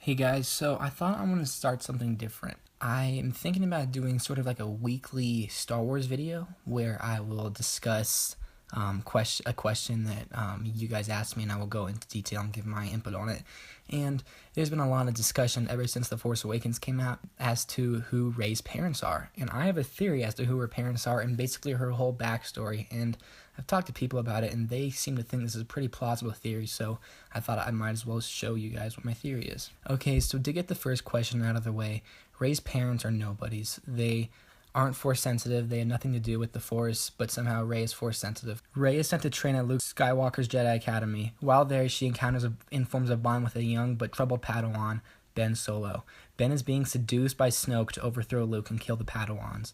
Hey guys, so I thought I want to start something different. I am thinking about doing sort of like a weekly Star Wars video where I will discuss a question that you guys asked me, and I will go into detail and give my input on it. And there's been a lot of discussion ever since The Force Awakens came out as to who Rey's parents are. And I have a theory as to who her parents are and basically her whole backstory. And I've talked to people about it, and they seem to think this is a pretty plausible theory, so I thought I might as well show you guys what my theory is. Okay, so to get the first question out of the way, Rey's parents are nobodies. They aren't Force sensitive, they have nothing to do with the Force, but somehow Rey is Force sensitive. Rey is sent to train at Luke Skywalker's Jedi Academy. While there, she encounters and forms a bond with a young but troubled Padawan, Ben Solo. Ben is being seduced by Snoke to overthrow Luke and kill the Padawans.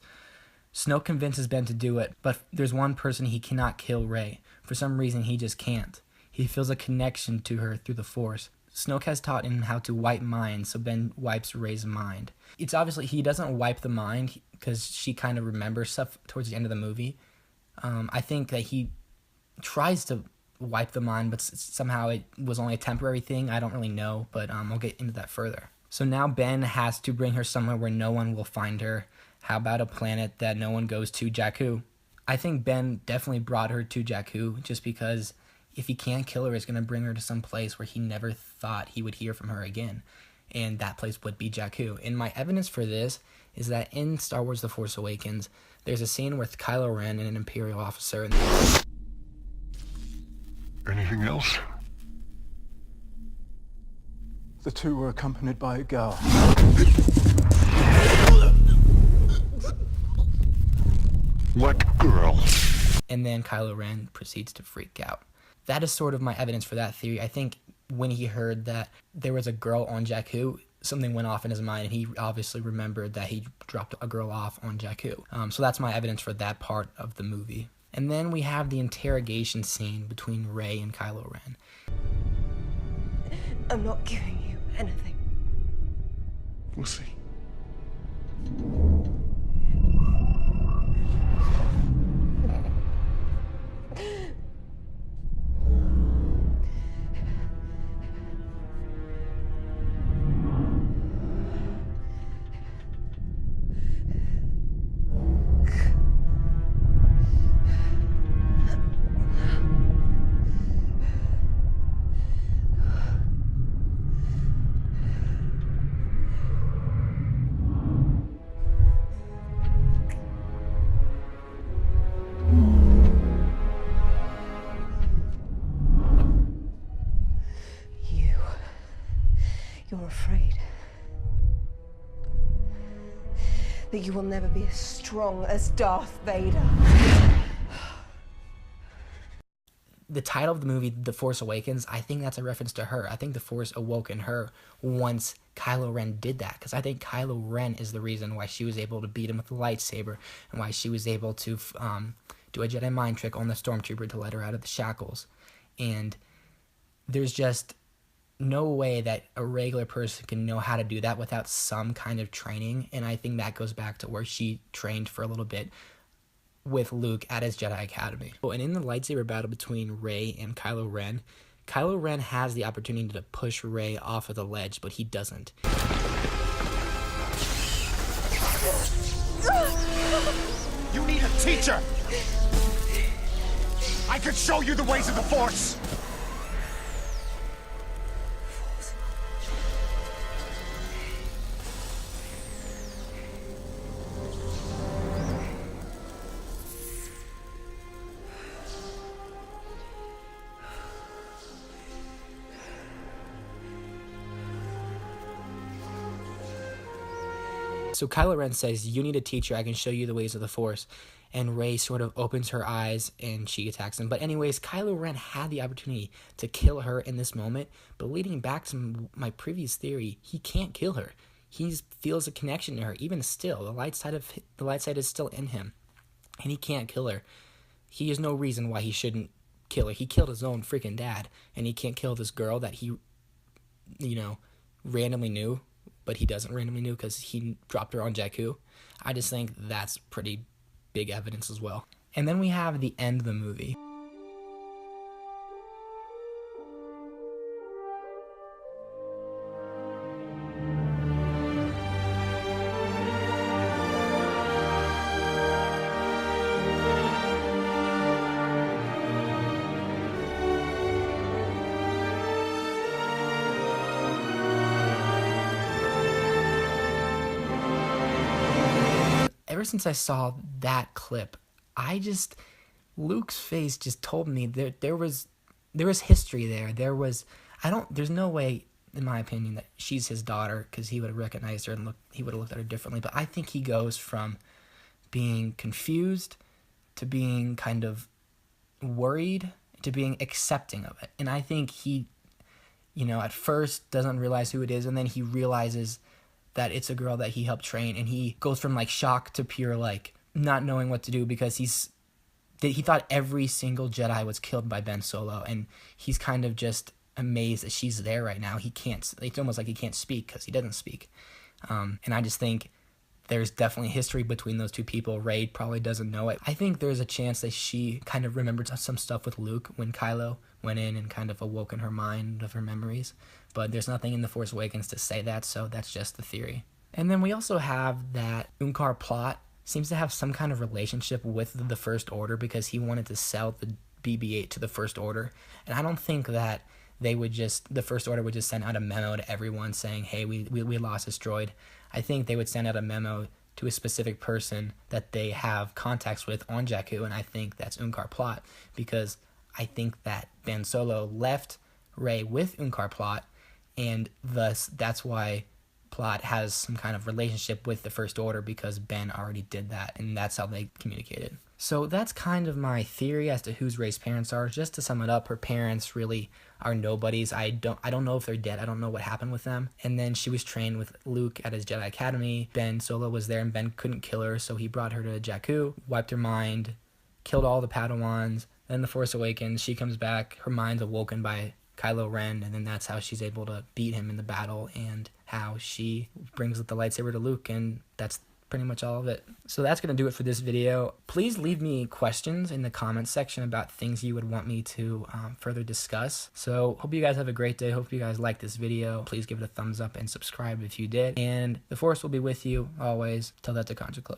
Snoke convinces Ben to do it, but there's one person he cannot kill: Rey. For some reason, he just can't. He feels a connection to her through the Force. Snoke has taught him how to wipe minds, so Ben wipes Rey's mind. It's obviously he doesn't wipe the mind because she kind of remembers stuff towards the end of the movie. I think that he tries to wipe the mind, but somehow it was only a temporary thing. I don't really know, but I'll get into that further. So now Ben has to bring her somewhere where no one will find her. How about a planet that no one goes to, Jakku? I think Ben definitely brought her to Jakku just because if he can't kill her, it's going to bring her to some place where he never thought he would hear from her again. And that place would be Jakku. And my evidence for this is that in Star Wars The Force Awakens, there's a scene with Kylo Ren and an Imperial officer. And anything else? The two were accompanied by a girl. What girl? And then Kylo Ren proceeds to freak out. That is sort of my evidence for that theory. I think when he heard that there was a girl on Jakku, something went off in his mind, and he obviously remembered that he dropped a girl off on Jakku. So that's my evidence for that part of the movie. And then we have the interrogation scene between Rey and Kylo Ren. I'm not giving you anything. We'll see. You're afraid that you will never be as strong as Darth Vader. The title of the movie, The Force Awakens, I think that's a reference to her. I think the Force awoke in her once Kylo Ren did that, because I think Kylo Ren is the reason why she was able to beat him with the lightsaber and why she was able to do a Jedi mind trick on the Stormtrooper to let her out of the shackles. And there's just no way that a regular person can know how to do that without some kind of training, and I think that goes back to where she trained for a little bit with Luke at his Jedi Academy. Oh, and in the lightsaber battle between Rey and Kylo Ren has the opportunity to push Rey off of the ledge, but he doesn't. You need a teacher! I could show you the ways of the Force! So Kylo Ren says, "You need a teacher, I can show you the ways of the Force." And Rey sort of opens her eyes and she attacks him. But anyways, Kylo Ren had the opportunity to kill her in this moment. But leading back to my previous theory, he can't kill her. He feels a connection to her. Even still, the light side is still in him. And he can't kill her. He has no reason why he shouldn't kill her. He killed his own freaking dad. And he can't kill this girl that he, randomly knew. But he doesn't randomly know because he dropped her on Jakku. I just think that's pretty big evidence as well. And then we have the end of the movie. ever since I saw that clip, Luke's face just told me there was history there. There's no way, in my opinion, that she's his daughter, because he would have recognized her and he would have looked at her differently. But I think he goes from being confused to being kind of worried to being accepting of it. And I think he, at first doesn't realize who it is, and then he realizes that it's a girl that he helped train, and he goes from like shock to pure like not knowing what to do, because he thought every single Jedi was killed by Ben Solo, and he's kind of just amazed that she's there right now. It's almost like he can't speak because he doesn't speak. And I just think there's definitely history between those two people. Rey probably doesn't know it. I think there's a chance that she kind of remembered some stuff with Luke when Kylo went in and kind of awoken her mind of her memories. But there's nothing in The Force Awakens to say that, so that's just the theory. And then we also have that Unkar Plot seems to have some kind of relationship with the First Order, because he wanted to sell the BB-8 to the First Order. And I don't think that the First Order would just send out a memo to everyone saying, hey, we lost this droid. I think they would send out a memo to a specific person that they have contacts with on Jakku, and I think that's Unkar Plot, because I think that Ben Solo left Rey with Unkar Plot, and thus that's why Plot has some kind of relationship with the First Order, because Ben already did that, and that's how they communicated. So that's kind of my theory as to whose Rey's parents are. Just to sum it up, her parents really are nobodies. I don't know if they're dead. I don't know what happened with them. And then she was trained with Luke at his Jedi Academy. Ben Solo was there, and Ben couldn't kill her, so he brought her to Jakku, wiped her mind, killed all the Padawans. Then The Force Awakens, she comes back, her mind's awoken by Kylo Ren, and then that's how she's able to beat him in the battle, and how she brings the lightsaber to Luke, and that's pretty much all of it. So that's going to do it for this video. Please leave me questions in the comments section about things you would want me to further discuss. So hope you guys have a great day. Hope you guys like this video. Please give it a thumbs up and subscribe if you did. And the Force will be with you always. Tell that to Contra Club.